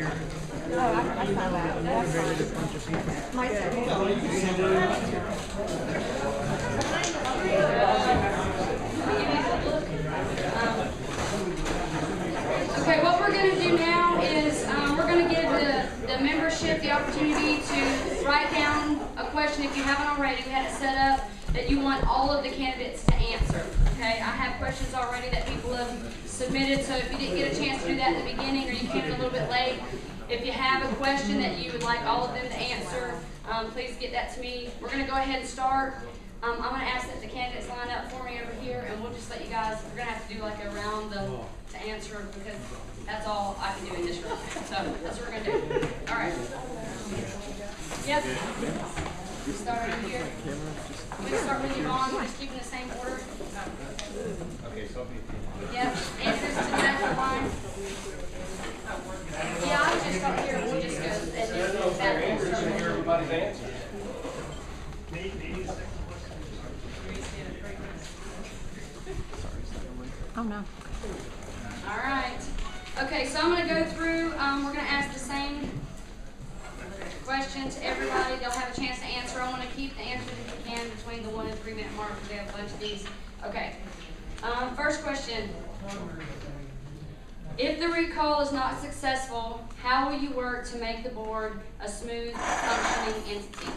I saw that. That's fine. My Okay, what we're going to do now is we're going to give the membership the opportunity to write down a question if you haven't already. We had it set up that you want all of the candidates to answer. Okay, I have questions already that people have submitted, so if you didn't get a chance to do that in the beginning or you came in a little bit late, if you have a question that you would like all of them to answer, please get that to me. We're going to go ahead and start. I'm going to ask that the candidates line up for me over here, and we'll just let you guys, we're going to have to do like a round to answer because that's all I can do in this room. So that's what we're going to do. All right. Yep. Start over here. We can start with you on. We're just keeping the same order. Okay, so Yep. Answers to the back of the line. Yeah, I'll just start here. We'll just go and then back answers and hear everybody's answer. Oh no. All right. Okay, so I'm going to go through. We're going to ask the same question to everybody. They'll have a chance to answer. I want to keep the answers if you can between the 1 and 3 minute mark because we have a bunch of these. Okay. First question. If the recall is not successful, how will you work to make the board a smooth, functioning entity?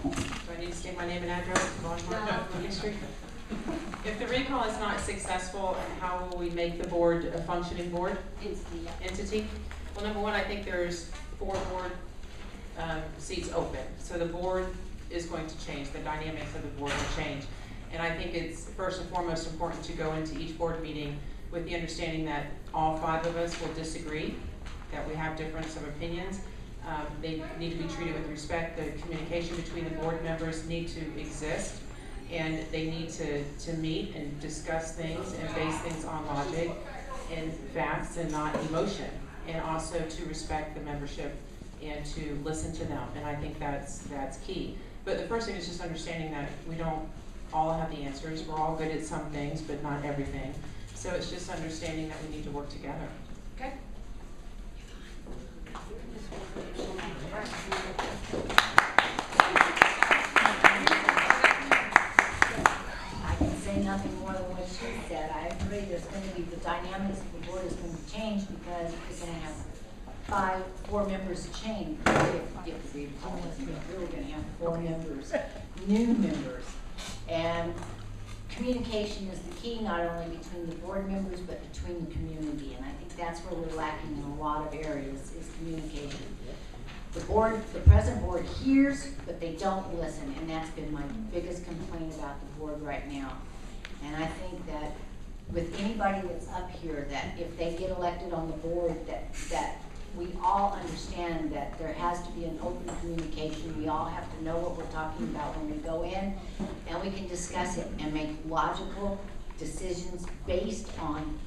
Do I need to state my name and address? History. If the recall is not successful, how will we make the board a functioning board? Entity. Well, number one, I think there's 4 board seats open. So the board is going to change. The dynamics of the board will change. And I think it's first and foremost important to go into each board meeting with the understanding that all 5 of us will disagree, that we have difference of opinions. They need to be treated with respect. The communication between the board members need to exist, and they need to meet and discuss things and base things on logic and facts and not emotion, and also to respect the membership and to listen to them. And I think that's key. But the first thing is just understanding that we don't all have the answers. We're all good at some things, but not everything. So it's just understanding that we need to work together. Okay. I can say nothing more than what she said. I agree. There's going to be the dynamics of the board is going to change because we're going to have 4 members change. If we we're going to have 4 members, new members, and communication is the key, not only between the board members but between the community. And I think that's where we're lacking in a lot of areas is communication. The present board hears, but they don't listen, and that's been my biggest complaint about the board right now. And I think that with anybody that's up here, that if they get elected on the board, that we all understand that there has to be an open communication. We all have to know what we're talking about when we go in, and we can discuss it and make logical decisions based on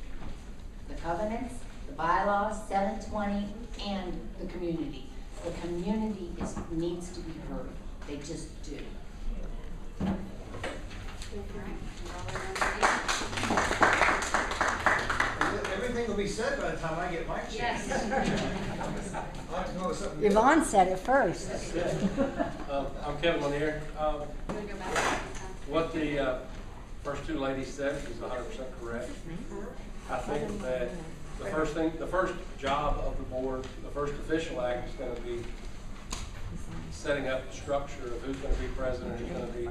the covenants, the bylaws, 720, and the community. The community needs to be heard. They just do. Everything will be said by the time I get my chance. Yes. I'll have to go with something. Yvonne said it first. I'm Kevin Lanier. We're going to go back. What the first 2 ladies said is 100% correct. I think that the first job of the board, the first official act is going to be setting up the structure of who's going to be president, who's going to be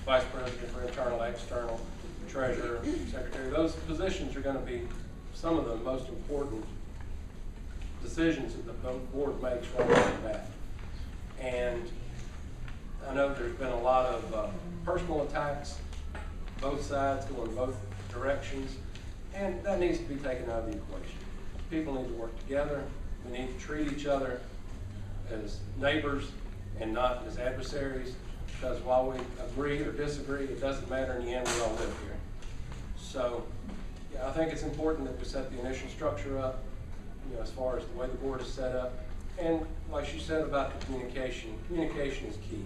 vice president for internal, external, treasurer, secretary. Those positions are going to be some of the most important decisions that the board makes right off the bat. And I know there's been a lot of personal attacks, both sides going both directions, and that needs to be taken out of the equation. People need to work together. We need to treat each other as neighbors and not as adversaries, because while we agree or disagree, it doesn't matter. In the end, we all live here. So yeah, I think it's important that we set the initial structure up, as far as the way the board is set up. And like she said about the communication is key.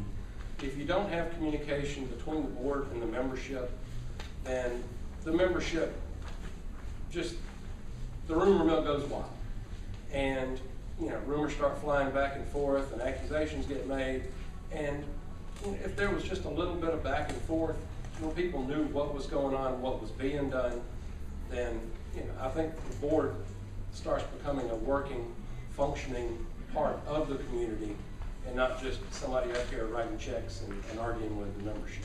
If you don't have communication between the board and the membership, then the membership just, the rumor mill goes wild. And, you know, rumors start flying back and forth and accusations get made. And you know, if there was just a little bit of back and forth, when people knew what was going on, what was being done, then, you know, I think the board starts becoming a working, functioning part of the community and not just somebody up here writing checks and arguing with the membership.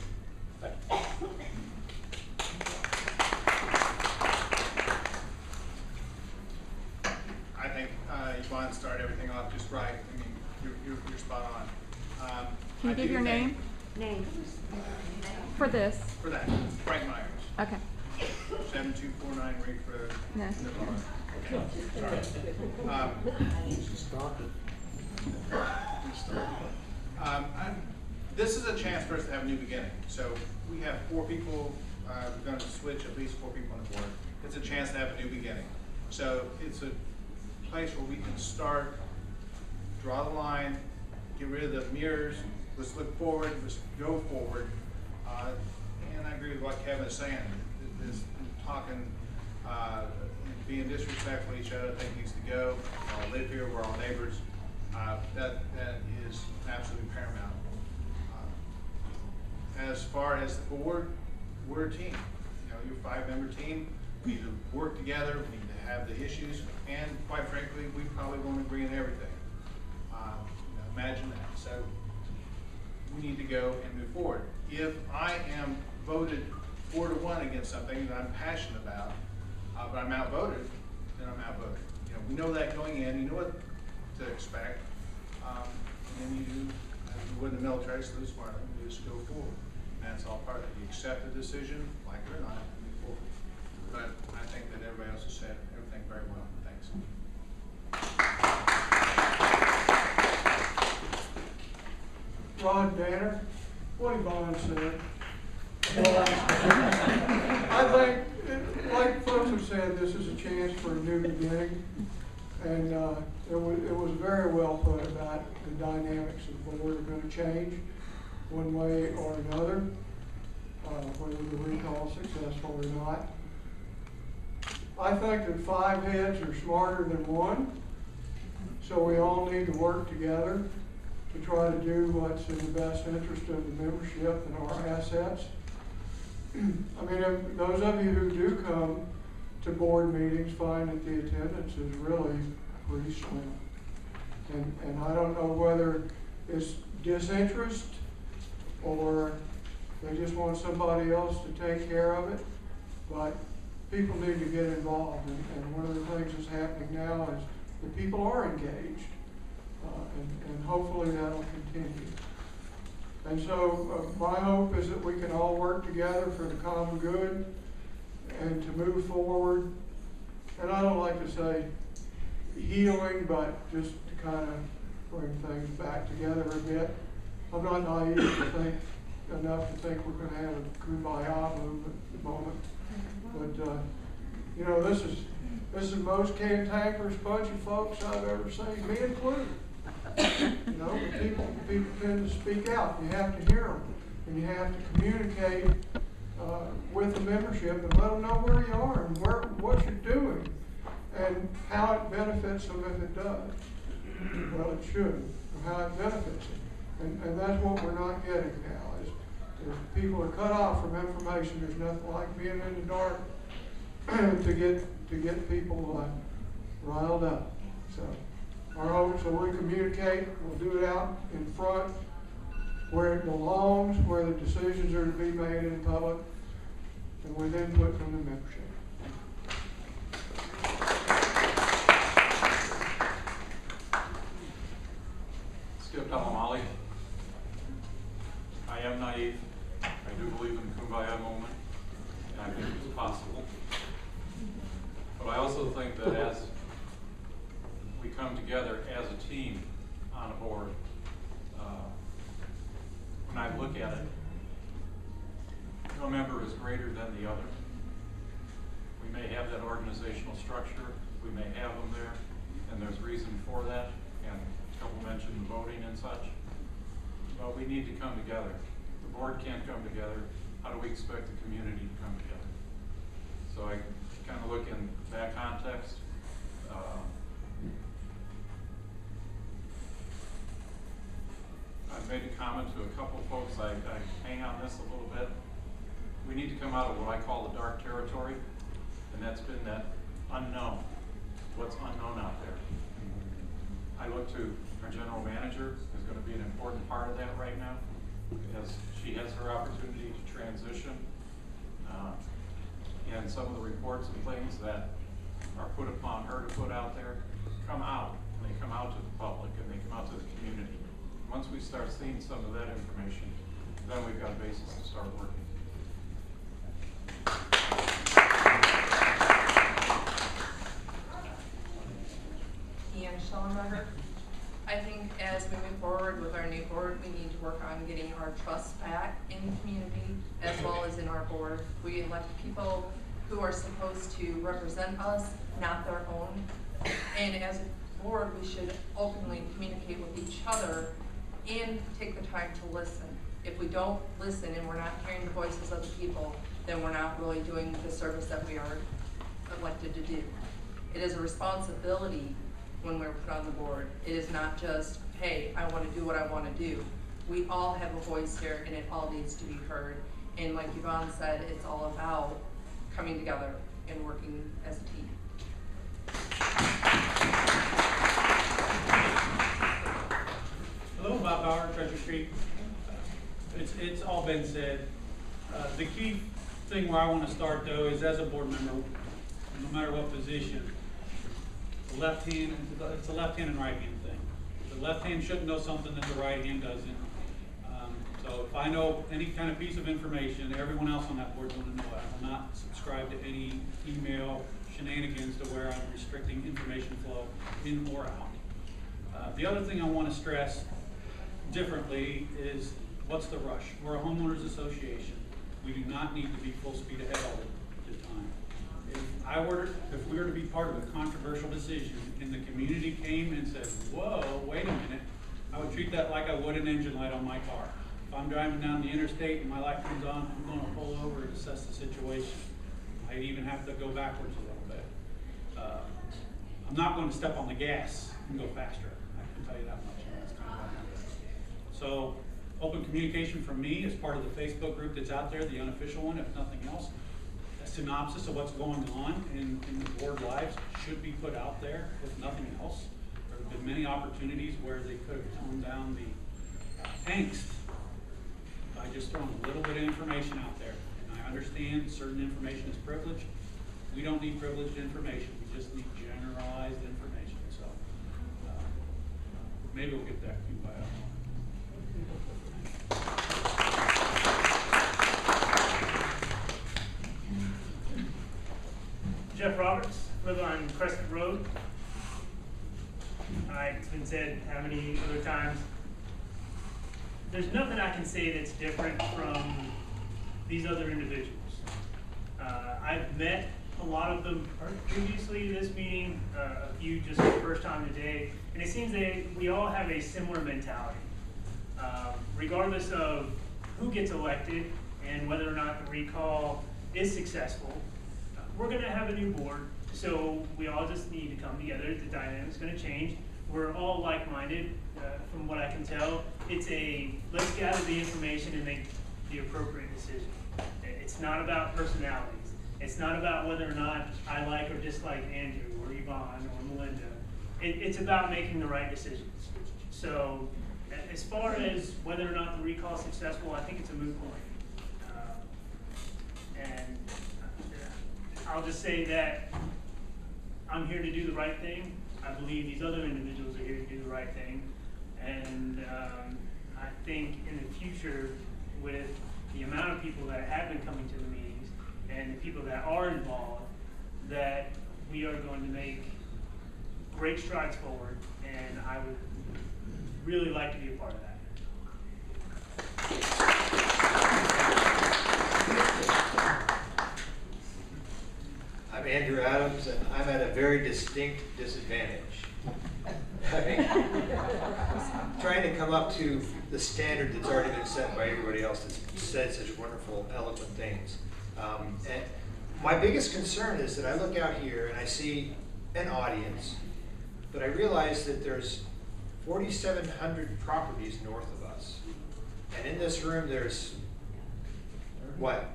Thank you. I think Yvonne started everything off just right. I mean, you're spot on. Can you give your name? For this. For that, Frank Myers, Okay. 7249 Reef Road. No. This is a chance for us to have a new beginning. So we have 4 people, we're going to switch at least 4 people on the board. It's a chance to have a new beginning. So it's a place where we can start, draw the line, get rid of the mirrors, let's look forward, let's go forward. And I agree with what Kevin is saying. This talking, being disrespectful to each other, I think needs to go. We all live here, we're all neighbors. That is absolutely paramount. As far as the board, we're a team. You know, you're a 5-member team. We need to work together. We need to have the issues, and quite frankly, we probably won't agree on everything. You know, imagine that. So we need to go and move forward. If I am voted 4-1 against something that I'm passionate about, but I'm outvoted, then I'm outvoted. You know, we know that going in. You know what to expect, and then you do, as you would in the military, so this part, you just go forward. And that's all part of it. You accept the decision, like it or not, and move forward. But I think that everybody else has said everything very well. Thanks. Rod Danner, what Yvonne said. I think, like folks have said, this is a chance for a new beginning. And it was very well put about the dynamics of the board are going to change one way or another, whether the recall is successful or not. I think that 5 heads are smarter than 1, so we all need to work together to try to do what's in the best interest of the membership and our assets. I mean, if those of you who do come to board meetings find that the attendance is really pretty slim. And I don't know whether it's disinterest or they just want somebody else to take care of it, but people need to get involved. And one of the things that's happening now is that people are engaged, and hopefully that'll continue. And so my hope is that we can all work together for the common good and to move forward. And I don't like to say healing, but just to kind of bring things back together a bit. I'm not naive enough to think we're going to have a kumbaya movement at the moment. But you know, this is the most cantankerous bunch of folks I've ever seen, me included. You know, people tend to speak out. You have to hear them, and you have to communicate with the membership and let them know where you are and what you're doing and how it benefits them if it does. Well, it should, or how it benefits them. And that's what we're not getting now, is people are cut off from information. There's nothing like being in the dark to get people riled up. So our hope, so we communicate, we'll do it out in front where it belongs, where the decisions are to be made in public, and with input from the membership. Skip Talamali. I am naive. I do believe in the kumbaya moment, and I think it's possible. But I also think that as we come together as a team on a board, when I look at it, no member is greater than the other. We may have that organizational structure, we may have them there, and there's reason for that, and a couple mentioned the voting and such. But we need to come together. The board can't come together. How do we expect the community to come together? So I kind of look in that context. I've made a comment to a couple folks, I hang on this a little bit. We need to come out of what I call the dark territory, and that's been that unknown, what's unknown out there. I look to our general manager, who's going to be an important part of that right now, as she has her opportunity to transition. And some of the reports and things that are put upon her to put out there come out, and they come out to the public, and they come out to the community. Once we start seeing some of that information, then we've got a basis to start working. Ian Schellenberger. I think as we move forward with our new board, we need to work on getting our trust back in the community as well as in our board. We elect people who are supposed to represent us, not their own. And as a board, we should openly communicate with each other and take the time to listen. If we don't listen and we're not hearing the voices of the people, then we're not really doing the service that we are elected to do. It is a responsibility when we're put on the board. It is not just, hey, I want to do what I want to do. We all have a voice here and it all needs to be heard. And like Yvonne said, it's all about coming together and working as a team. Hello, Bob Bauer, Treasure Street. It's all been said. The key thing where I want to start though is as a board member, no matter what position, the left hand, it's a left hand and right hand thing. The left hand shouldn't know something that the right hand doesn't. So if I know any kind of piece of information, everyone else on that board is going to know it. I will not subscribe to any email shenanigans to where I'm restricting information flow in or out. The other thing I want to stress differently is what's the rush? We're a homeowners association. We do not need to be full speed ahead all the time. If we were to be part of a controversial decision and the community came and said, whoa, wait a minute, I would treat that like I would an engine light on my car. If I'm driving down the interstate and my light comes on, I'm going to pull over and assess the situation. I'd even have to go backwards a little bit. I'm not going to step on the gas and go faster. I can tell you that much. That's kind of what happens. So open communication from me as part of the Facebook group that's out there, the unofficial one, if nothing else. A synopsis of what's going on in the board lives should be put out there, if nothing else. There have been many opportunities where they could have toned down the angst by just throwing a little bit of information out there. And I understand certain information is privileged. We don't need privileged information. We just need generalized information. So maybe we'll get that by Jeff Roberts, live on Crescent Road. It's been said how many other times. There's nothing I can say that's different from these other individuals. I've met a lot of them previously this meeting, a few just for the first time today, and it seems that we all have a similar mentality. Regardless of who gets elected and whether or not the recall is successful, we're going to have a new board, so we all just need to come together. The dynamic's going to change. We're all like-minded, from what I can tell. It's a let's gather the information and make the appropriate decision. It's not about personalities. It's not about whether or not I like or dislike Andrew or Yvonne or Melinda. It's about making the right decisions. So as far as whether or not the recall is successful, I think it's a moot point. And I'll just say that I'm here to do the right thing. I believe these other individuals are here to do the right thing. And I think in the future, with the amount of people that have been coming to the meetings and the people that are involved, that we are going to make great strides forward. And I would really like to be a part of that. I'm Andrew Adams, and I'm at a very distinct disadvantage. I mean, trying to come up to the standard that's already been set by everybody else that's said such wonderful, eloquent things. And My biggest concern is that I look out here and I see an audience, but I realize that there's 4,700 properties north of us. And in this room, there's, what?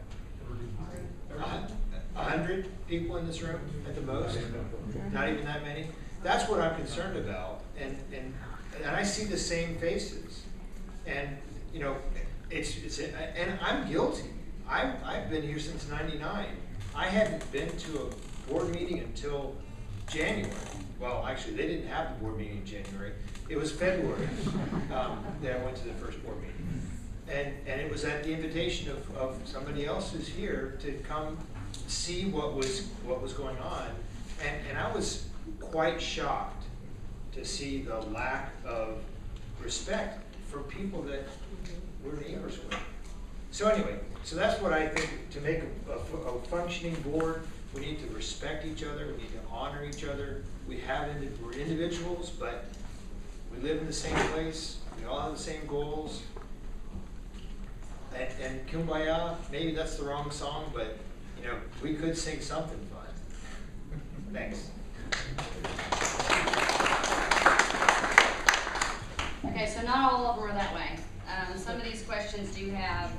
100 people in this room at the most? Not even that many? That's what I'm concerned about. And I see the same faces. And, you know, and I'm guilty. I've been here since '99. I hadn't been to a board meeting until January. Well, actually, they didn't have the board meeting in January. It was February that I went to the first board meeting. And it was at the invitation of somebody else who's here to come see what was going on. And I was quite shocked to see the lack of respect for people that we're neighbors with. So anyway, so that's what I think, to make a functioning board, we need to respect each other, we need to honor each other. We're individuals, but we live in the same place, we all have the same goals. And Kumbaya, maybe that's the wrong song, but you know, we could sing something fun. Thanks. Okay, so not all of them are that way. Some of these questions do have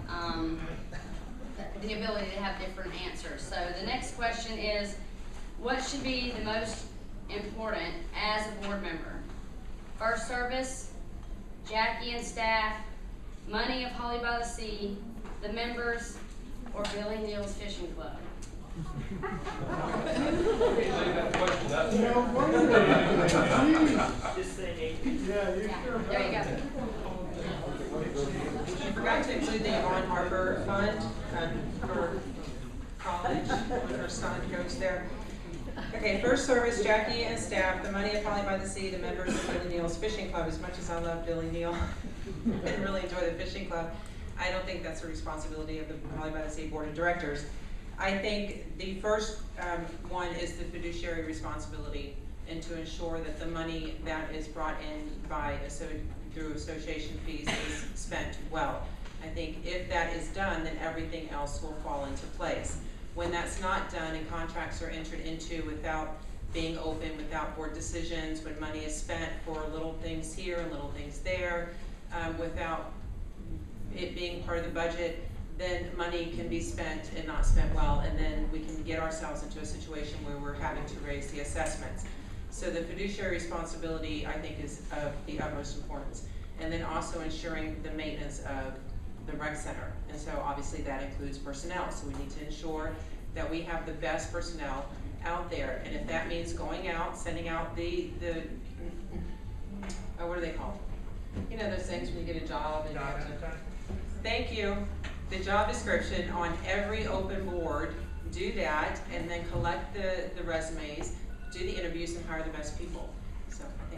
the ability to have different answers. So the next question is, what should be the most important as a board member? First service, Jackie and staff, money of Holly by the Sea, the members, or Billy Neal's Fishing Club? Just say eight. Yeah, you Yeah, sure there you have. go. She forgot to include the Yvonne Harbor Fund for college when her son goes there. Okay, first service, Jackie and staff, the money of Holly by the Sea, the members of Billy Neal's Fishing Club. As much as I love Billy Neal and really enjoy the fishing club, I don't think that's a responsibility of the Holly by the Sea Board of Directors. I think the first one is the fiduciary responsibility, and to ensure that the money that is brought in through association fees is spent well. I think if that is done, then everything else will fall into place. When that's not done and contracts are entered into without being open, without board decisions, when money is spent for little things here and little things there, without it being part of the budget, then money can be spent and not spent well, and then we can get ourselves into a situation where we're having to raise the assessments. So the fiduciary responsibility, I think, is of the utmost importance. And then also ensuring the maintenance of the rec center. And so obviously that includes personnel. So we need to ensure that we have the best personnel out there. And if that means going out, sending out what are they called? You know those things when you get a job and you have to, thank you. The job description on every open board, do that, and then collect the resumes, do the interviews, and hire the best people. So I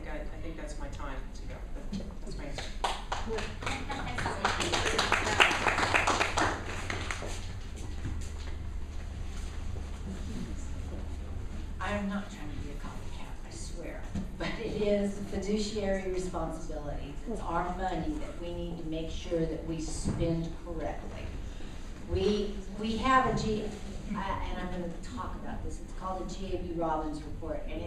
think that's my time to go. But that's my answer. I'm not trying to be a copycat, I swear, but it is a fiduciary responsibility. It's our money that we need to make sure that we spend correctly. We have and I'm going to talk about this, it's called the G.A.B. Robbins report, and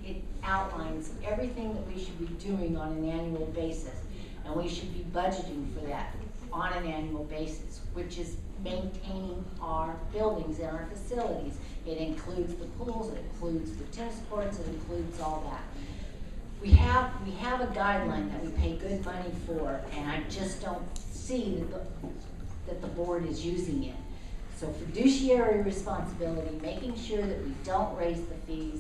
it outlines everything that we should be doing on an annual basis, and we should be budgeting for that on an annual basis, which is maintaining our buildings and our facilities. It includes the pools, it includes the tennis courts, it includes all that. We have a guideline that we pay good money for, and I just don't see that the board is using it. So fiduciary responsibility, making sure that we don't raise the fees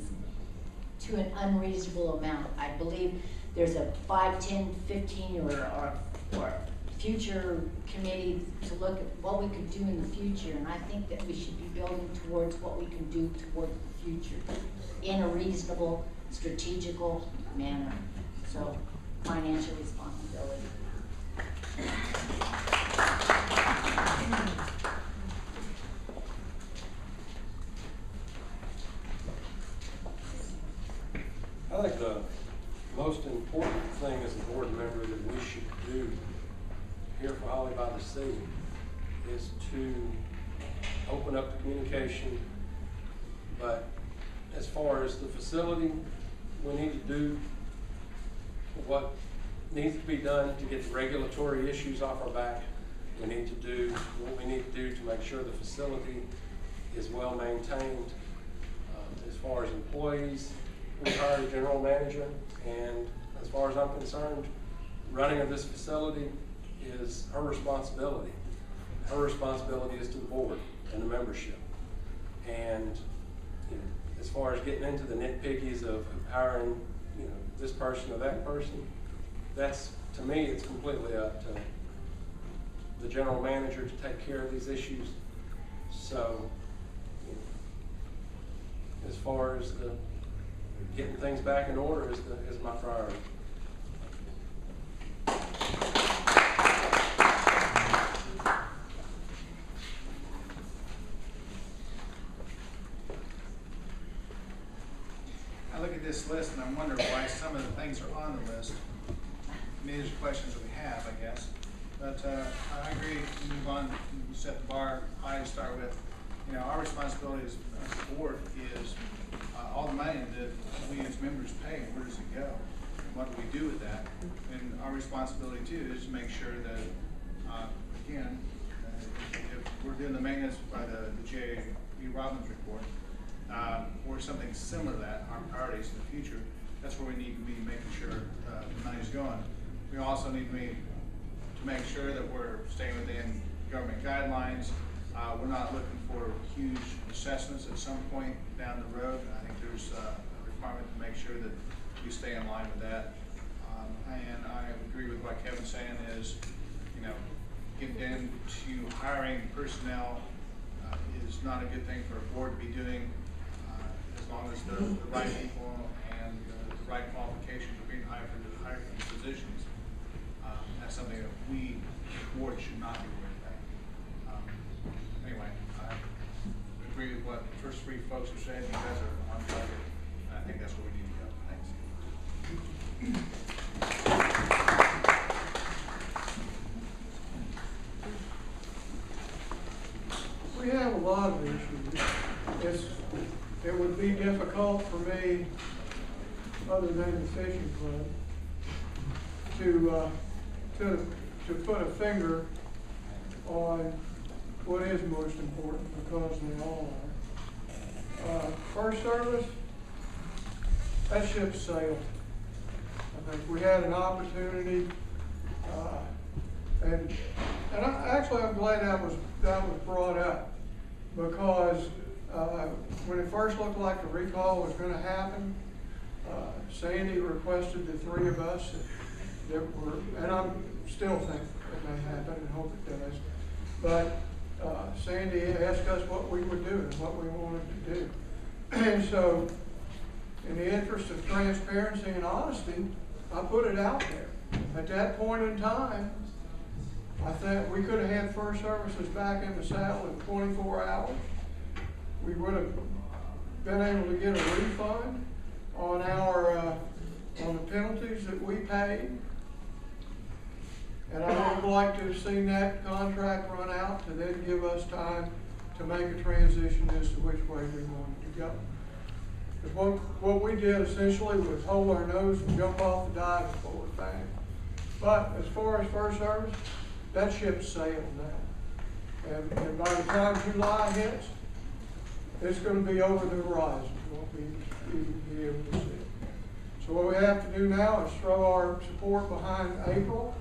to an unreasonable amount. I believe there's a 5, 10, 15 or future committee to look at what we could do in the future, and I think that we should be building towards what we can do towards the future in a reasonable, strategical manner. So, financial responsibility. I think the most important thing as a board member that we should do here for Holly by the Sea is to open up the communication far as the facility, we need to do what needs to be done to get the regulatory issues off our back. We need to do what we need to do to make sure the facility is well maintained. As far as employees, we hired a general manager, and as far as I'm concerned, running of this facility is her responsibility. Her responsibility is to the board and the membership. And as far as getting into the nitpickies of hiring, this person or that person, that's, to me, it's completely up to the general manager to take care of these issues. So, as far as the getting things back in order is my priority. I look at this list and I wonder why some of the things are on the list. Maybe there's questions that we have, I guess. But I agree, we move on, we set the bar high to start with. Our responsibility as a board is all the money that we as members pay, where does it go? And what do we do with that? And our responsibility too is to make sure that, again, if we're doing the maintenance by the J.E. Robbins report, or something similar to that, our priorities in the future, that's where we need to be making sure the money's going. We also need to make sure that we're staying within government guidelines. We're not looking for huge assessments at some point down the road. I think there's a requirement to make sure that we stay in line with that. And I agree with what Kevin's saying is, getting into hiring personnel is not a good thing for a board to be doing, as long as the right people and the right qualifications are being hired for the positions. That's something that we, the board, should not be worried about. Anyway, I agree with what the first three folks have said. You guys are on target, and I think that's where we need to go. Thanks. We have a lot of issues. It would be difficult for me, other than the fishing club, to put a finger on what is most important, because they all are. First service, that ship sailed. I think we had an opportunity, and I'm glad that was brought up, because when it first looked like the recall was going to happen, Sandy requested the three of us that were, and I still think it may happen and hope it does, but Sandy asked us what we would do and what we wanted to do. And so, in the interest of transparency and honesty, I put it out there. At that point in time, I think we could have had first services back in the saddle in 24 hours. We would have been able to get a refund on on the penalties that we paid. And I would have liked to have seen that contract run out to then give us time to make a transition as to which way we wanted to go. Because what we did essentially was hold our nose and jump off the diving board, bang. But as far as first service, that ship sailed now. And by the time July hits, it's going to be over the horizon. We won't be able to see it. So what we have to do now is throw our support behind April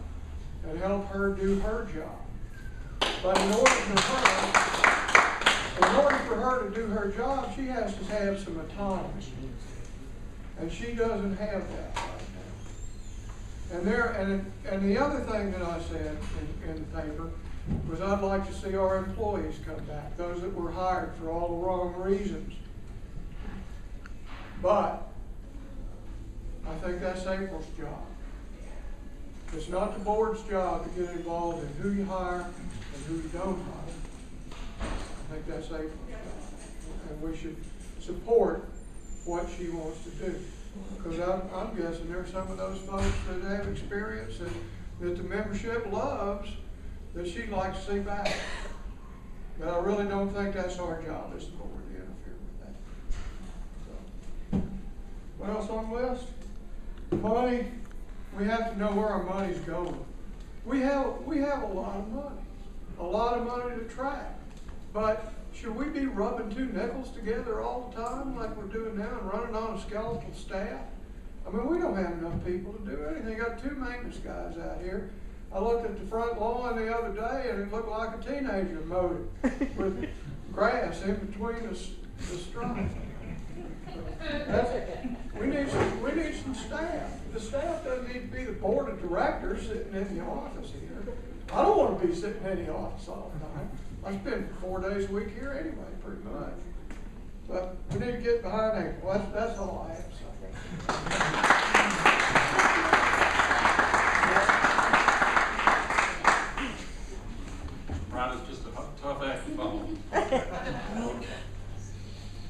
and help her do her job. But in order for her to do her job, she has to have some autonomy. And she doesn't have that right now. And the other thing that I said in the paper was I'd like to see our employees come back, those that were hired for all the wrong reasons. But I think that's April's job. It's not the board's job to get involved in who you hire and who you don't hire. I think that's April's job. And we should support what she wants to do. Because I'm guessing there's some of those folks that have experience and that the membership loves that she'd like to see back. But I really don't think that's our job as the board to interfere with that. So, What else on the list? Money, we have to know where our money's going. We have a lot of money to track. But should we be rubbing two nickels together all the time like we're doing now and running on a skeletal staff? I mean, we don't have enough people to do anything. Got 2 maintenance guys out here. I looked at the front lawn the other day and it looked like a teenager mowed it with grass in between the stripes. We need some staff. The staff doesn't need to be the board of directors sitting in the office here. I don't want to be sitting in the office all the time. I spend 4 days a week here anyway, pretty much. But we need to get behind April. That's all I have to say. Rod is just a tough act to follow.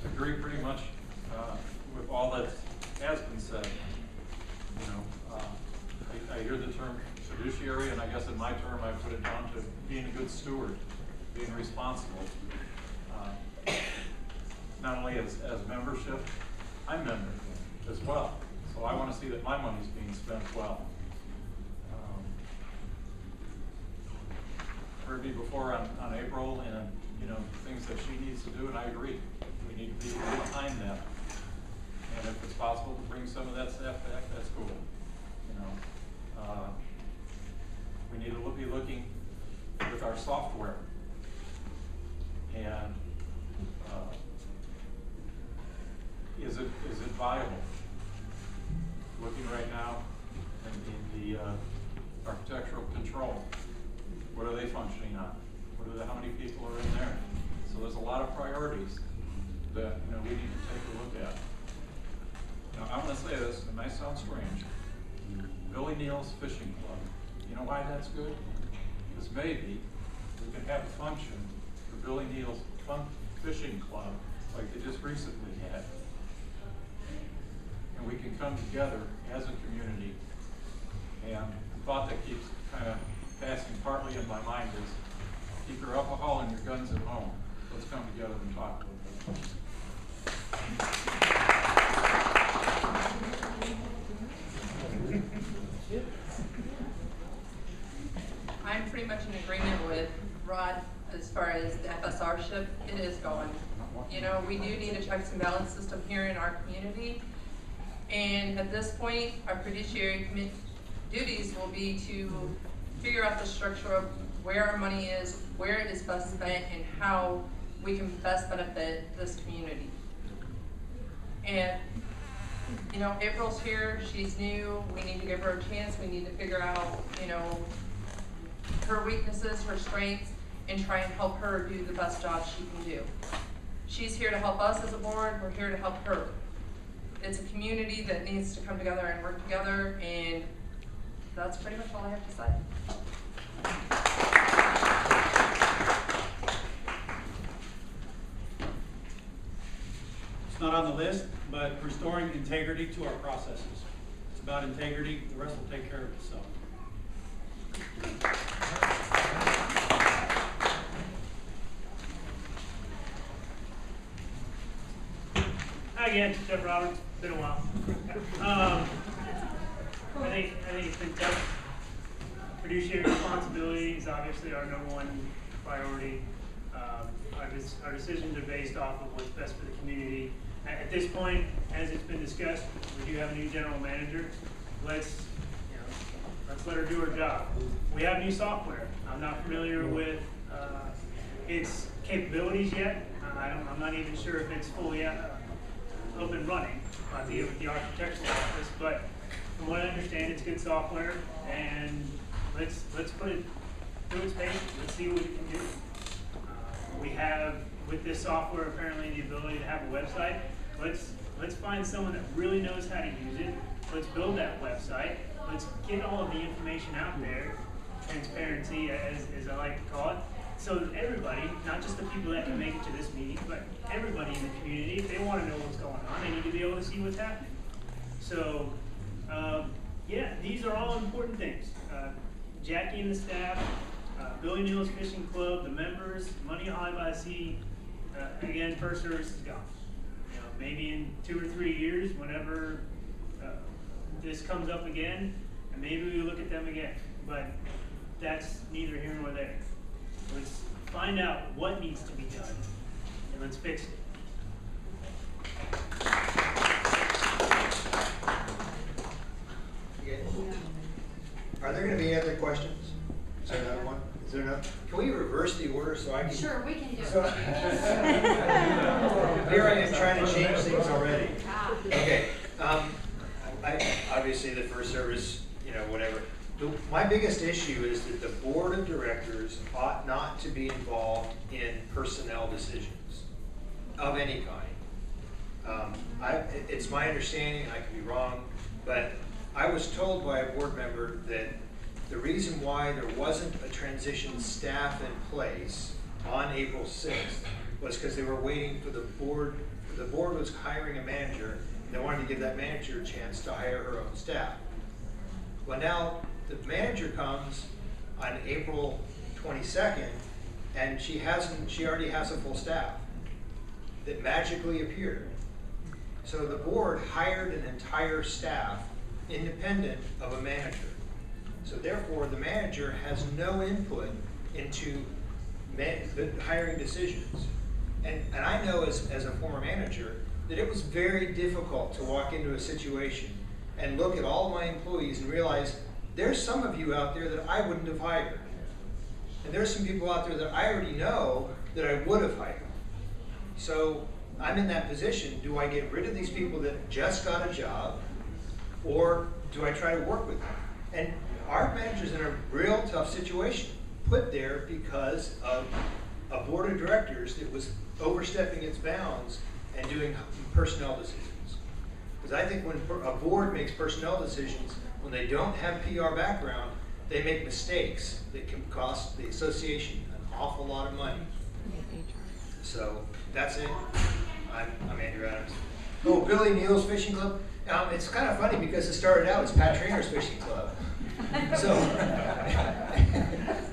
Agree pretty much with all that has been said. You know, I hear the term fiduciary, and I guess in my term I put it down to being a good steward, being responsible. Not only as membership, I'm member as well. So I want to see that my money's being spent well. Heard me before on April and you know things that she needs to do, and I agree. We need to be behind that. And if it's possible to bring some of that staff back, that's cool. You know, we need to be looking with our software and is it viable? Looking right now in the architectural control, what are they functioning on? How many people are in there? So there's a lot of priorities that we need to take a look at. Now I'm going to say this, it might sound strange. Billy Neal's Fishing Club. You know why that's good? Because maybe we can have a function for Billy Neal's Fishing Club like they just recently had. And we can come together as a community. And the thought that keeps kind of passing partly in my mind is keep your alcohol and your guns at home. Let's come together and talk a little bit. I'm pretty much in agreement with Rod as far as the FSR-ship. It is going. You know, we do need a checks and balance system here in our community. And at this point, our fiduciary duties will be to figure out the structure of where our money is, where it is best spent, and how we can best benefit this community. And, you know, April's here, she's new, we need to give her a chance, we need to figure out, you know, her weaknesses, her strengths, and try and help her do the best job she can do. She's here to help us as a board, we're here to help her. It's a community that needs to come together and work together, and that's pretty much all I have to say. It's not on the list, but restoring integrity to our processes. It's about integrity, the rest will take care of itself. Hi again, Jeff Roberts. Been a while. I think it's been tough. Fiduciary responsibility is obviously our #1 priority. Our decisions are based off of what's best for the community. At this point, as it's been discussed, we do have a new general manager. Let's let her do her job. We have new software. I'm not familiar with its capabilities yet. I'm not even sure if it's fully up and running by the architectural office, but from what I understand, it's good software, and let's put it through its paces. Let's see what it can do. We have, with this software, apparently the ability to have a website. Let's find someone that really knows how to use it. Let's build that website. Let's get all of the information out there, transparency, as I like to call it, so that everybody, not just the people that can make it to this meeting, but everybody in the community, if they want to know what's going on, they need to be able to see what's happening. So, yeah, these are all important things. Jackie and the staff, Billy Neal's Fishing Club, the members, Money High by Sea, again, First Service is gone. maybe in 2 or 3 years, whenever this comes up again, and maybe we look at them again. But that's neither here nor there. Let's find out what needs to be done, and let's fix it. Okay. Are there gonna be any other questions? Is there another one? Is there another? Can we reverse the order so I can? Sure, we can do So- it. Here I am trying to change things already. Okay, obviously the first service, whatever. My biggest issue is that the board of directors ought not to be involved in personnel decisions of any kind. It's my understanding, and I could be wrong, but I was told by a board member that the reason why there wasn't a transition staff in place on April 6th was because they were waiting for the board. The board was hiring a manager, and they wanted to give that manager a chance to hire her own staff. Well, now the manager comes on April 22nd, and she already has a full staff that magically appeared. So the board hired an entire staff independent of a manager. So therefore, the manager has no input into the hiring decisions. And I know as a former manager that it was very difficult to walk into a situation and look at all my employees and realize there's some of you out there that I wouldn't have hired. And there's some people out there that I already know that I would have hired. So I'm in that position. Do I get rid of these people that just got a job, or do I try to work with them? And our manager's in a real tough situation, put there because of a board of directors that was overstepping its bounds and doing personnel decisions. Because I think when a board makes personnel decisions, when they don't have PR background, they make mistakes that can cost the association an awful lot of money. So that's it. I'm Andrew Adams. Oh, Billy Neal's Fishing Club. It's kind of funny because it started out as Pat Trainer's Fishing Club. So,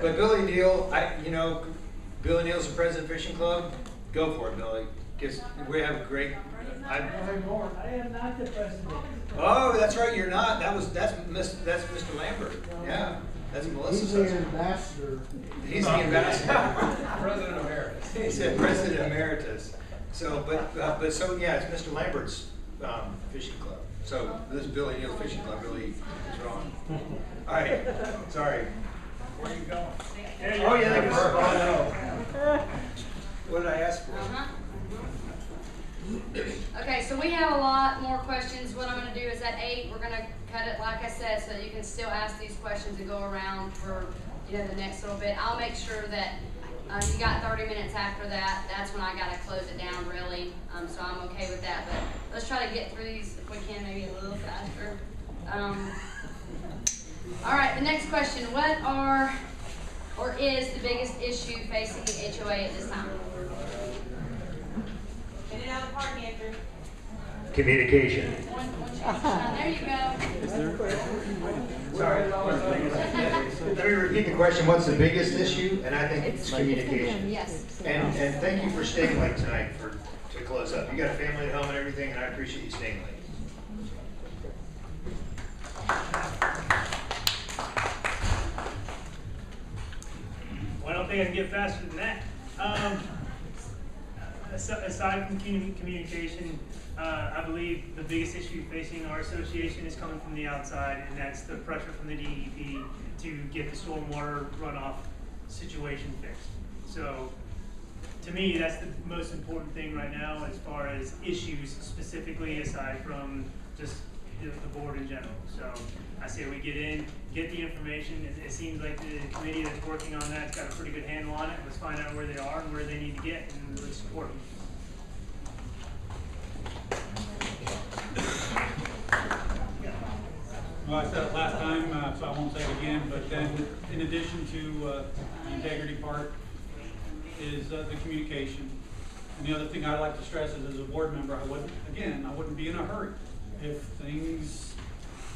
but Billy Neal, Billy Neal's the president of Fishing Club. Go for it, Billy. Because we have a great. I am not the president. Oh, that's right. You're not. That's Mr. Lambert. Yeah, that's Melissa's He's the husband. ambassador. He's the ambassador. President Emeritus. He said President Emeritus. So, but so yeah, it's Mr. Lambert's fishing club. So this is Billy Neal's Fishing Club. Billy is wrong. All right. Sorry. Where are you going? Oh yeah, they can no. What did I ask for? Okay, so we have a lot more questions. What I'm going to do is at 8, we're going to cut it, like I said, so that you can still ask these questions and go around for the next little bit. I'll make sure that you got 30 minutes after that. That's when I got to close it down, really. So I'm okay with that. But let's try to get through these if we can, maybe a little faster. All right, the next question. What are or is the biggest issue facing the HOA at this time? Get it out of the park, Andrew. Communication. There you go. Sorry. Let me repeat the question. What's the biggest issue? And I think it's communication. Yes. And thank you for staying late tonight to close up. You got a family at home and everything, and I appreciate you staying late. Well, I don't think I can get faster than that. Aside from communication, I believe the biggest issue facing our association is coming from the outside, and that's the pressure from the DEP to get the stormwater runoff situation fixed. So, to me, that's the most important thing right now as far as issues specifically, aside from just the board in general. So, I say we get in, get the information. It seems like the committee that's working on that's got a pretty good handle on it. Let's find out where they are and where they need to get, and let's support them. Well, I said it last time, so I won't say it again, but then in addition to the integrity part is the communication. And the other thing I'd like to stress is as a board member, I wouldn't be in a hurry. If things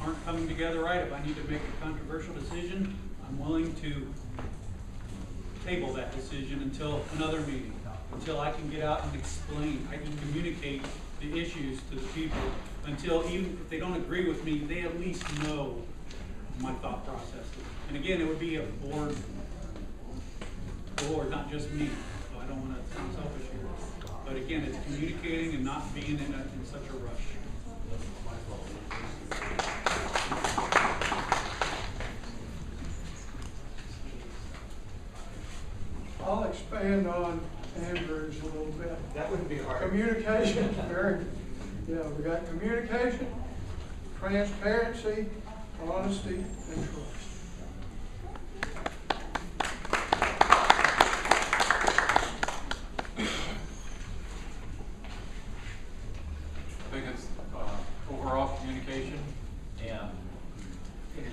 aren't coming together right, if I need to make a controversial decision, I'm willing to table that decision until another meeting, until I can get out and explain, I can communicate the issues to the people until, even if they don't agree with me, they at least know my thought process. And again, it would be a board, not just me, so I don't want to sound selfish here. But again, it's communicating and not being in such a rush. I'll expand on Andrew's a little bit. That wouldn't be hard. Communication is very, yeah, we got communication, transparency, honesty, and trust. I think it's overall communication and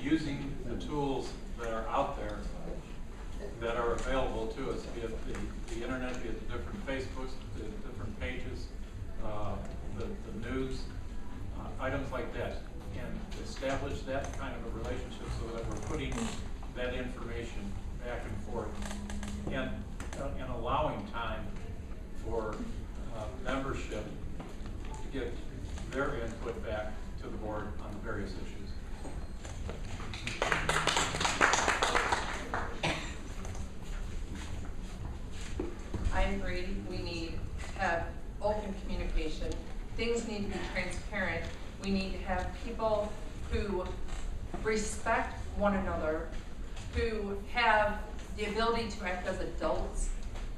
using the tools that are out there that are available to us, be it the internet, be it the different Facebooks, the different pages, the news, items like that, and establish that kind of a relationship so that we're putting that information back and forth, and allowing time for membership to get their input back to the board on the various issues. I agree, we need to have open communication. Things need to be transparent. We need to have people who respect one another, who have the ability to act as adults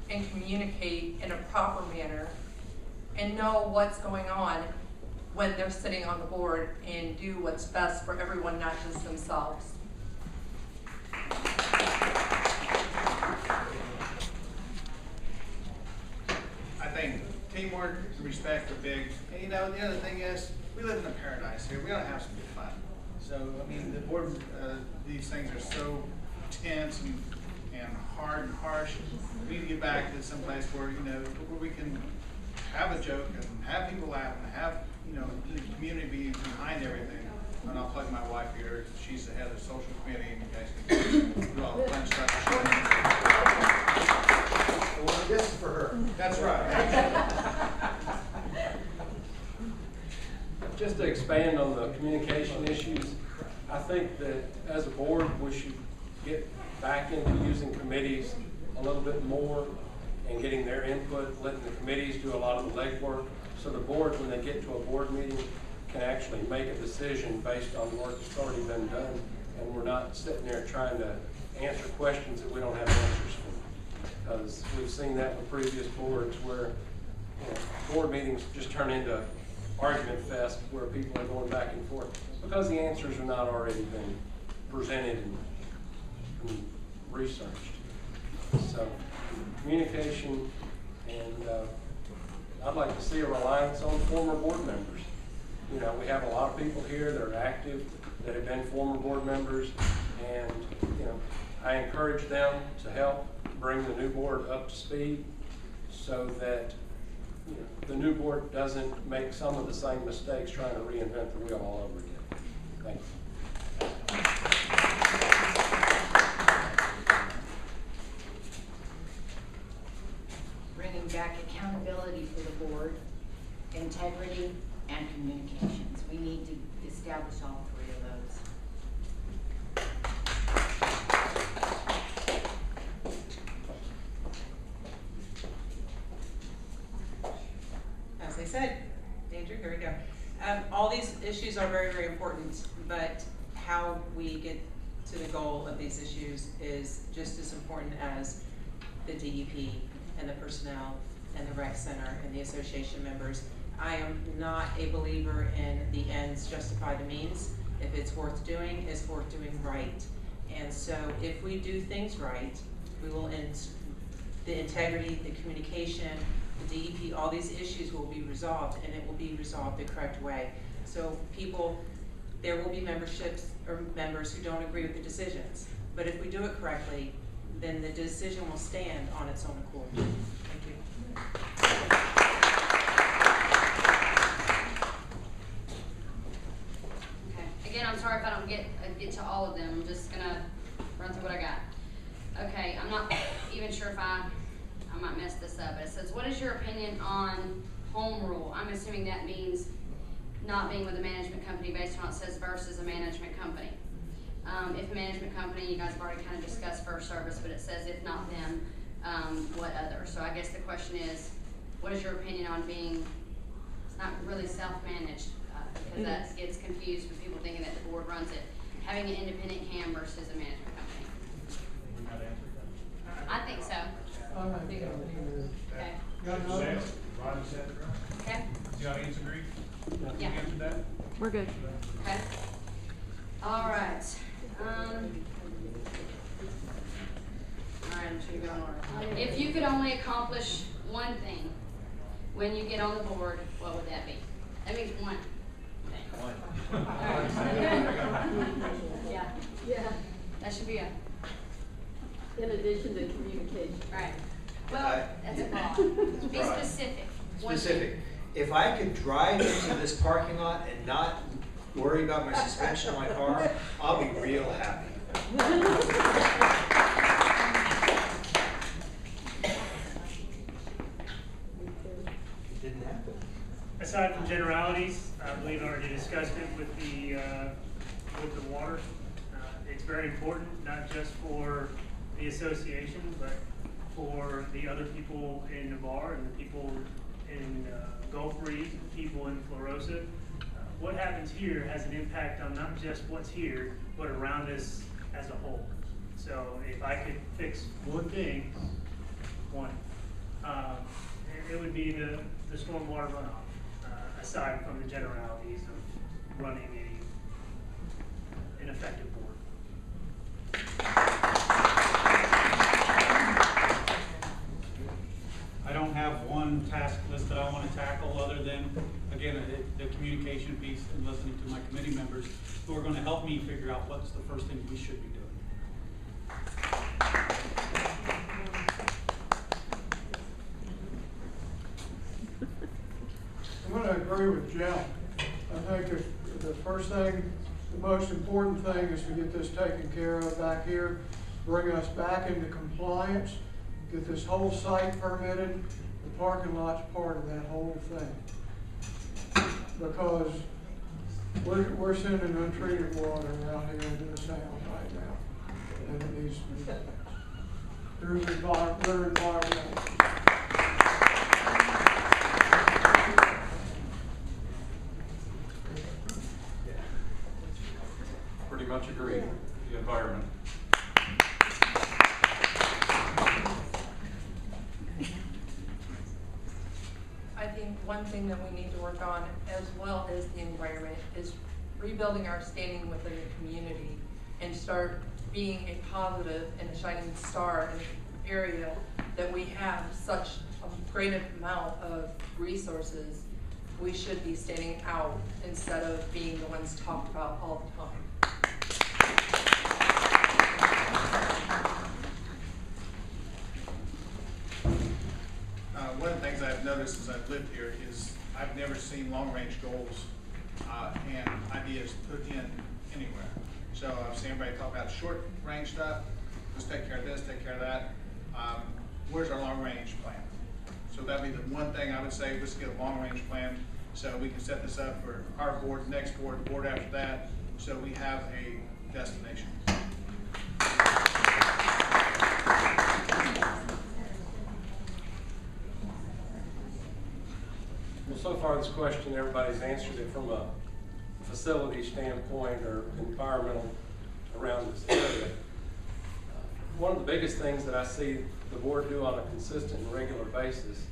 and communicate in a proper manner and know what's going on when they're sitting on the board and do what's best for everyone, not just themselves. I think teamwork and respect are big. And you know, the other thing is, we live in a paradise here. We gotta have some good fun. So, I mean, the board, these things are so tense and hard and harsh. We need to get back to some place where, you know, where we can have a joke and have people laugh and have, you know, the community be behind everything. And I'll plug my wife here. She's the head of the social committee, and you guys can do all the fun stuff. Well, this is for her. That's right. Just to expand on the communication issues, I think that as a board, we should get back into using committees a little bit more and getting their input, letting the committees do a lot of the legwork, so the board, when they get to a board meeting, can actually make a decision based on work that's already been done, and we're not sitting there trying to answer questions that we don't have answers for. Because we've seen that with previous boards where, you know, board meetings just turn into argument fest where people are going back and forth because the answers are not already been presented and researched. So communication, and I'd like to see a reliance on former board members. You know, we have a lot of people here that are active, that have been former board members, and, you know, I encourage them to help bring the new board up to speed so that, you know, the new board doesn't make some of the same mistakes trying to reinvent the wheel all over again. Thank you. Bringing back accountability for the board, integrity, and communications. We need to establish all three of those. As I said, Andrew, here we go. All these issues are very, very important, but how we get to the goal of these issues is just as important as the DEP and the personnel and the rec center and the association members. I am not a believer in the ends justify the means. If it's worth doing, it's worth doing right. And so if we do things right, we will end the integrity, the communication, the DEP, all these issues will be resolved, and it will be resolved the correct way. So people, there will be memberships or members who don't agree with the decisions. But if we do it correctly, then the decision will stand on its own accord. Thank you. Again, I'm sorry if I don't get to all of them. I'm just gonna run through what I got. Okay, I'm not even sure if I might mess this up, but it says, what is your opinion on home rule. I'm assuming that means not being with a management company based on it says versus a management company. If a management company, you guys have already kind of discussed First Service, but it says if not them, what other? So I guess the question is, what is your opinion on being, it's not really self-managed, because that gets confused with people thinking that the board runs it. Having an independent CAM versus a management company. I think so. Okay. Okay. The audience agree? Yeah. You answered that? We're good. Okay. All right. All right, I'm sure you go in order. If you could only accomplish one thing when you get on the board, what would that be? That means one thing. Yeah. Yeah. That should be a, In addition to communication. right. Well, that's a broad. Be broad. specific. One Specific. thing. If I could drive into this parking lot and not worry about my suspension on my car, I'll be real happy. It didn't happen. Aside from generalities, I believe I already discussed it with the water. It's very important, not just for the association, but for the other people in Navarre and the people in Gulf Breeze, and people in Florosa. What happens here has an impact on not just what's here, but around us as a whole. So if I could fix one thing, it would be the stormwater runoff, aside from the generalities of running an effective board. I don't have one task list that I want to tackle other than, again, the communication piece and listening to my committee members who are going to help me figure out what's the first thing we should be doing. I'm going to agree with Jeff. I think if the first thing, the most important thing is to get this taken care of back here, bring us back into compliance, get this whole site permitted. The parking lot's part of that whole thing. Because we're sending untreated water out here into the sound right now. And it needs to be fixed. There's environmental. Pretty much agree, the environment. I think one thing that we need to work on, as well as the environment, is rebuilding our standing within the community and start being a positive and a shining star in an area that we have such a great amount of resources. We should be standing out instead of being the ones talked about all the time. One of the things I've noticed as I've lived here is I've never seen long-range goals and ideas put in anywhere. So I've seen everybody talk about short-range stuff. Let's take care of this, take care of that. Where's our long-range plan? So that'd be the one thing I would say, let's get a long-range plan so we can set this up for our board, next board, the board after that, so we have a destination. Well, so far this question, everybody's answered it from a facility standpoint or environmental around this area. One of the biggest things that I see the board do on a consistent and regular basis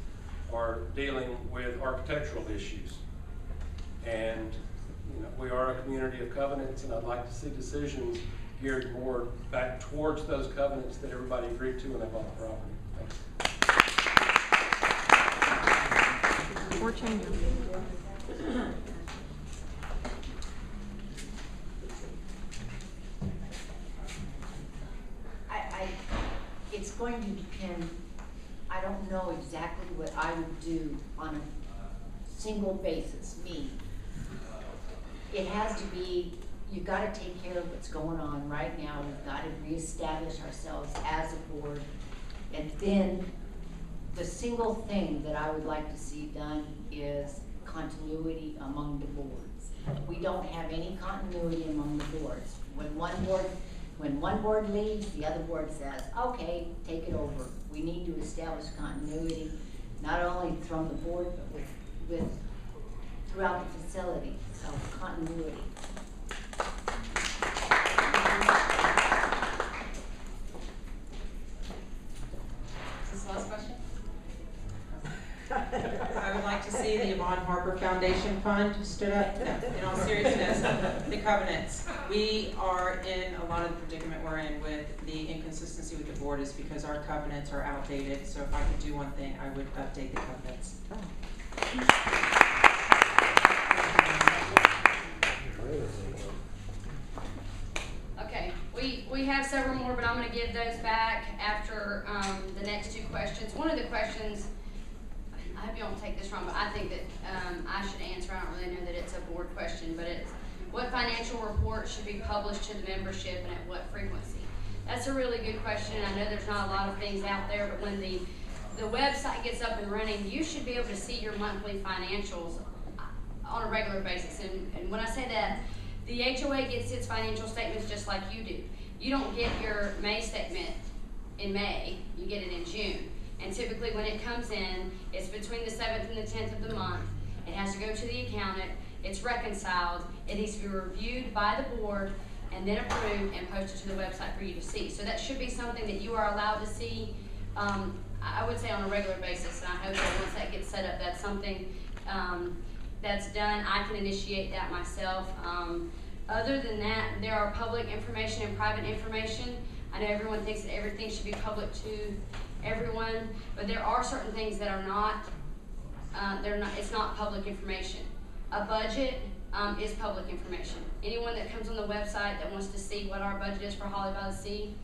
are dealing with architectural issues. And we are a community of covenants, and I'd like to see decisions geared more back towards those covenants that everybody agreed to when they bought the property. Thanks. Or change them. It's going to depend. I don't know exactly what I would do on a single basis, me. It has to be, you've got to take care of what's going on right now. We've got to reestablish ourselves as a board. And then the single thing that I would like to see done is continuity among the boards. We don't have any continuity among the boards. When one board leaves, the other board says, okay, take it over. We need to establish continuity, not only from the board, but with throughout the facility, so continuity. Is this the last question? I would like to see the Yvonne Harper Foundation Fund stood up. No, in all seriousness, the covenants. We are in a lot of the predicament we're in with the inconsistency with the board is because our covenants are outdated. So if I could do one thing, I would update the covenants. Okay, we have several more, but I'm going to give those back after the next two questions. One of the questions, I hope you don't take this wrong, but I think that I should answer. I don't really know that it's a board question, but it's what financial reports should be published to the membership and at what frequency? That's a really good question. I know there's not a lot of things out there, but when the website gets up and running, you should be able to see your monthly financials on a regular basis. And when I say that, the HOA gets its financial statements just like you do. You don't get your May statement in May, you get it in June. And typically when it comes in, it's between the 7th and the 10th of the month. It has to go to the accountant, it's reconciled, it needs to be reviewed by the board, and then approved and posted to the website for you to see. So that should be something that you are allowed to see, I would say on a regular basis, and I hope that once that gets set up, that's something that's done. I can initiate that myself. Other than that, there are public information and private information. I know everyone thinks that everything should be public to everyone, but there are certain things that are not, it's not public information. A budget is public information. Anyone that comes on the website that wants to see what our budget is for Holly by the Sea,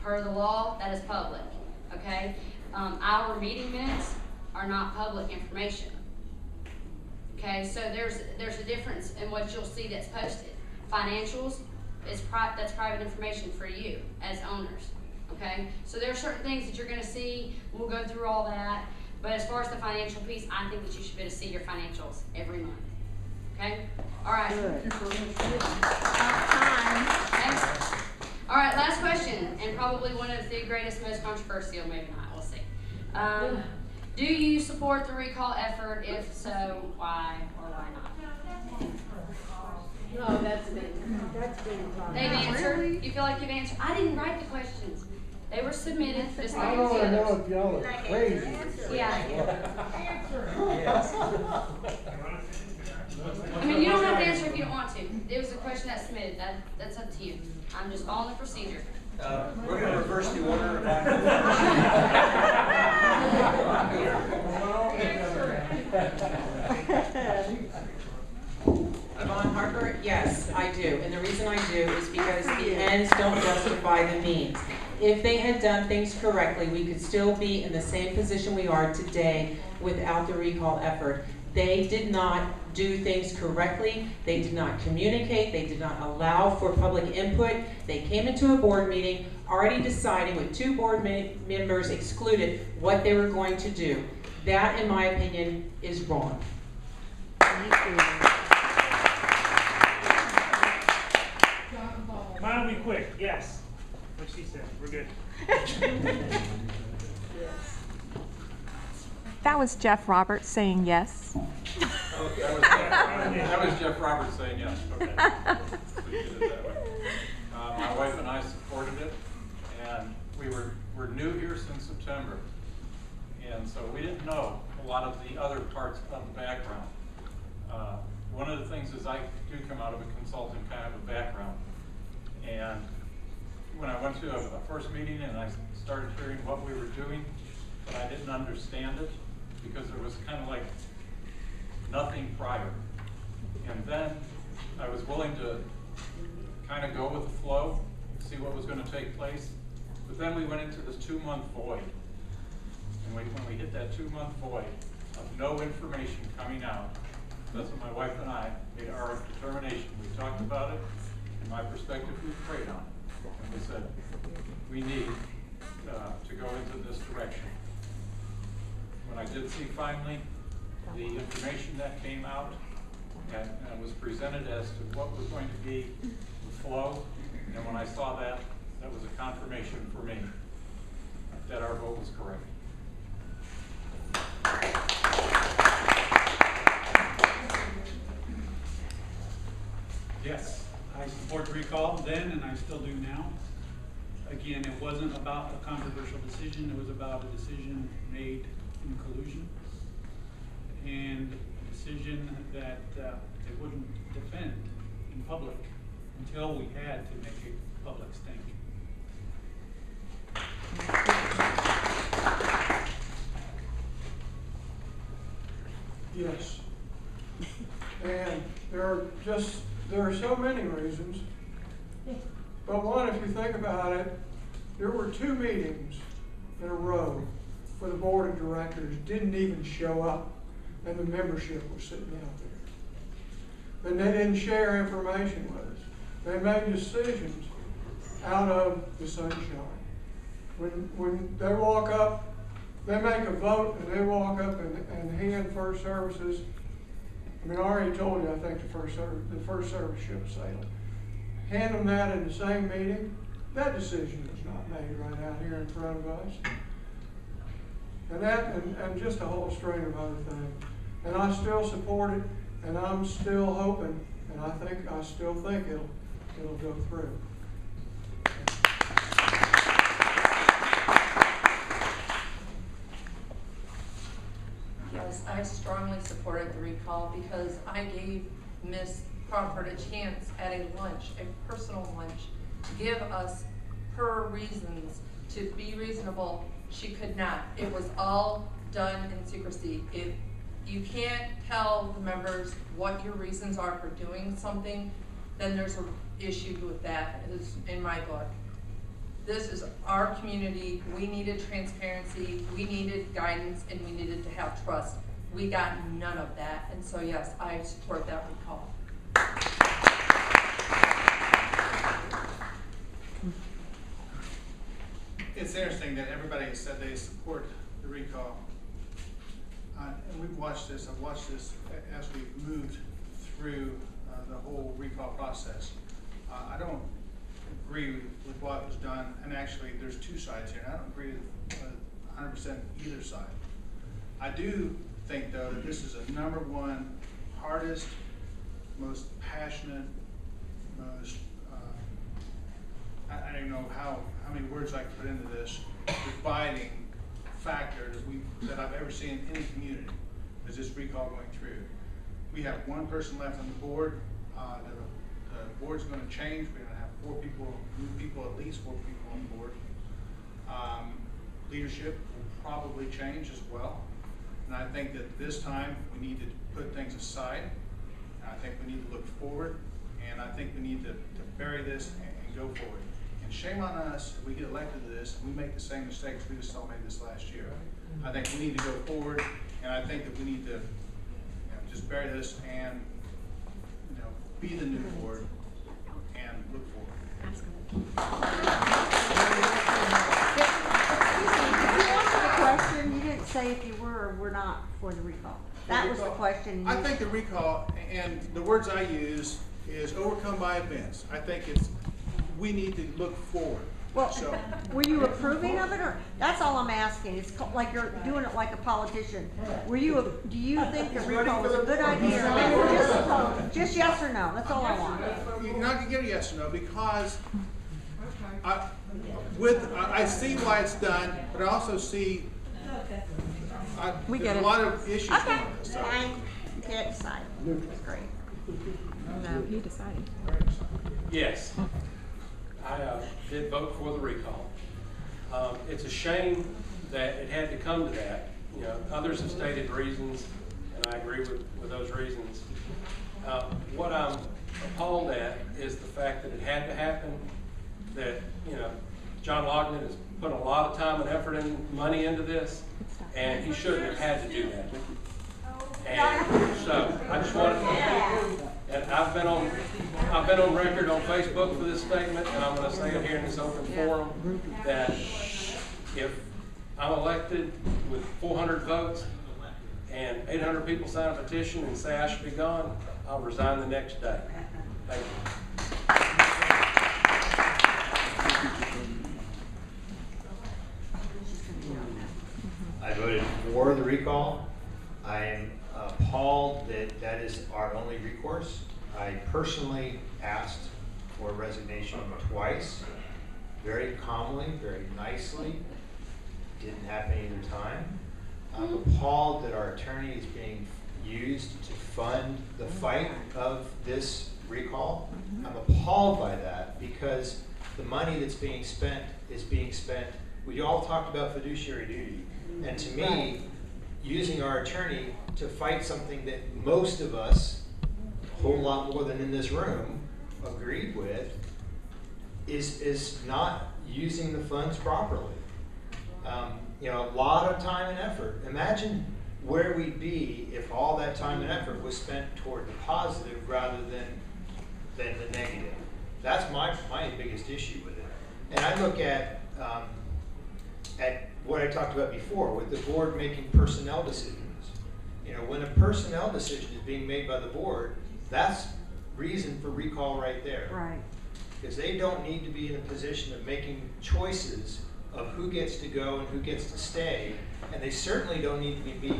per the law, that is public, okay? Our meeting minutes are not public information. Okay, so there's a difference in what you'll see that's posted. Financials is that's private information for you as owners. Okay, so there are certain things that you're going to see. We'll go through all that. But as far as the financial piece, I think that you should be able to see your financials every month. Okay, all right. Okay. All right, last question, and probably one of the greatest, most controversial. Maybe not. We'll see. Do you support the recall effort? If so, why or why not? No, that's me. That's been They've answered. You feel like you've answered? I didn't write the questions. They were submitted just like I the don't know others. if y'all are crazy. Yeah. I mean, you don't have to answer if you don't want to. It was a question that's submitted. That's up to you. I'm just following the procedure. We're going to reverse the order. Yvonne Harper, yes, I do. And the reason I do is because the ends don't justify the means. If they had done things correctly, we could still be in the same position we are today without the recall effort. They did not do things correctly. They did not communicate. They did not allow for public input. They came into a board meeting already deciding with 2 board members excluded what they were going to do. That, in my opinion, is wrong. Mine will be quick, yes. What she said, we're good. That was Jeff Roberts saying yes. That was Jeff Roberts saying yes. Okay. We did it that way. My wife and I supported it, and we're new here since September, and so we didn't know a lot of the other parts of the background. One of the things is I do come out of a consulting kind of a background, and when I went to a first meeting and I started hearing what we were doing, but I didn't understand it because there was kind of like nothing prior. And then I was willing to kind of go with the flow, see what was going to take place. But then we went into this 2-month void. And when we hit that 2-month void of no information coming out, that's when my wife and I made our determination. We talked about it. From my perspective, we prayed on it. And we said, we need to go into this direction. When I did see finally the information that came out and was presented as to what was going to be the flow. And when I saw that, that was a confirmation for me that our vote was correct. Yes, I support the recall then, and I still do now. Again, it wasn't about a controversial decision, it was about a decision made in collusion. And a decision that they wouldn't defend in public until we had to make a public stink. Yes. And there are so many reasons. But one, if you think about it, there were 2 meetings in a row where the board of directors didn't even show up and the membership was sitting out there. And they didn't share information with us. They made decisions out of the sunshine. When they walk up, they make a vote and they walk up and hand first services. I mean, I already told you, I think the first service ship sailed. Hand them that in the same meeting. That decision was not made right out here in front of us. And just a whole string of other things. And I still support it, and I'm still hoping, and I still think it'll go through. Yes, I strongly supported the recall because I gave Ms. Crawford a chance at a lunch, a personal lunch, to give us her reasons to be reasonable. She could not. It was all done in secrecy. If you can't tell the members what your reasons are for doing something, then there's an issue with that, is in my book. This is our community. We needed transparency, we needed guidance, and we needed to have trust. We got none of that, and so yes, I support that recall. It's interesting that everybody has said they support the recall. And we've watched this, I've watched this as we've moved through the whole recall process. I don't agree with what was done, and actually there's 2 sides here, and I don't agree with 100% either side. I do think though that this is a #1 hardest, most passionate, most, I don't know how many words I can put into this, dividing factor that I've ever seen in any community is this recall going through. We have 1 person left on the board. The board's going to change. We're going to have 4 people, new people, at least 4 people on the board. Leadership will probably change as well. And I think that this time we need to put things aside. I think we need to look forward, and I think we need to bury this and go forward. And shame on us if we get elected to this and we make the same mistakes we just all made this last year. I think we need to go forward, and I think that we need to just bury this and be the new board and look forward. You answered the question, you didn't say if you were or were not for the recall. That was the question. I think the recall, and the words I use, is overcome by events. I think we need to look forward. Well, So, were you approving of it, or, that's all I'm asking, it's like you're doing it like a politician. Do you think the recall was a good idea, or maybe just yes or no, that's all I want. you're not gonna get a yes or no because I see why it's done, but I also see there's a lot of issues going Okay, on. So. fine, you can't decide, that's great. No, he decided. Yes, I did vote for the recall. It's a shame that it had to come to that. Others have stated reasons, and I agree with those reasons. What I'm appalled at is the fact that it had to happen, that, John Logden has put a lot of time and effort and money into this, and he shouldn't have had to do that. And so, I just wanted to, and I've been on record on Facebook for this statement, and I'm going to say it here in this open forum, that if I'm elected with 400 votes and 800 people sign a petition and say I should be gone, I'll resign the next day. Thank you. I voted for the recall. I am appalled that that is our only recourse. I personally asked for resignation twice, very calmly, very nicely. Didn't happen either time. I'm appalled that our attorney is being used to fund the fight of this recall. I'm appalled by that because the money that's being spent is being spent. We all talked about fiduciary duty. And to me, using our attorney to fight something that most of us, a whole lot more than in this room, agreed with, is not using the funds properly. You know, a lot of time and effort. Imagine where we'd be if all that time and effort was spent toward the positive rather than the negative. That's my biggest issue with it. And I look at what I talked about before with the board making personnel decisions. You know, when a personnel decision is being made by the board, that's reason for recall right there. Right. Because they don't need to be in a position of making choices of who gets to go and who gets to stay, and they certainly don't need to be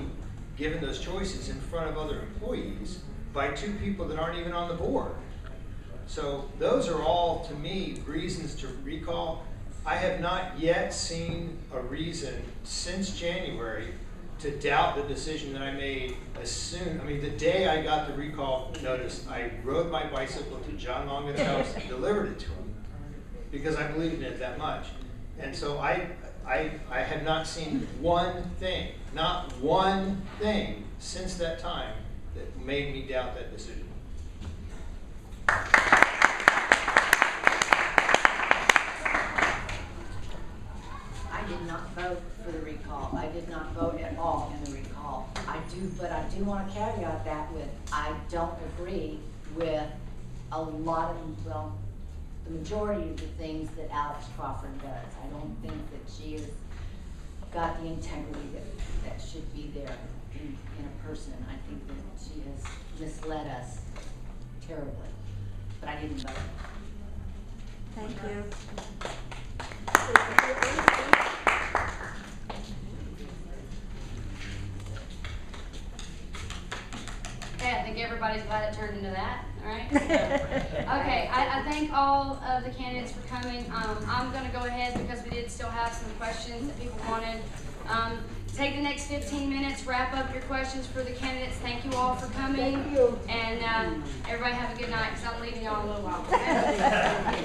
given those choices in front of other employees by two people that aren't even on the board. So those are all, to me, reasons to recall. I have not yet seen a reason since January to doubt the decision that I made the day I got the recall notice, I rode my bicycle to John Longan's house and delivered it to him because I believed in it that much. And so I have not seen not one thing since that time that made me doubt that decision. I did not vote for the recall. I did not vote at all in the recall. But I do want to caveat that with, I don't agree with a lot of, well, the majority of the things that Alex Crawford does. I don't think that she has got the integrity that should be there in a person. I think that she has misled us terribly. But I didn't vote. Thank you. Okay, I think everybody's glad it turned into that, all right? Okay, I thank all of the candidates for coming. I'm gonna go ahead because we did still have some questions that people wanted. Take the next 15 minutes, wrap up your questions for the candidates. Thank you all for coming. Thank you. And everybody have a good night because I'm leaving y'all in a little while. Okay?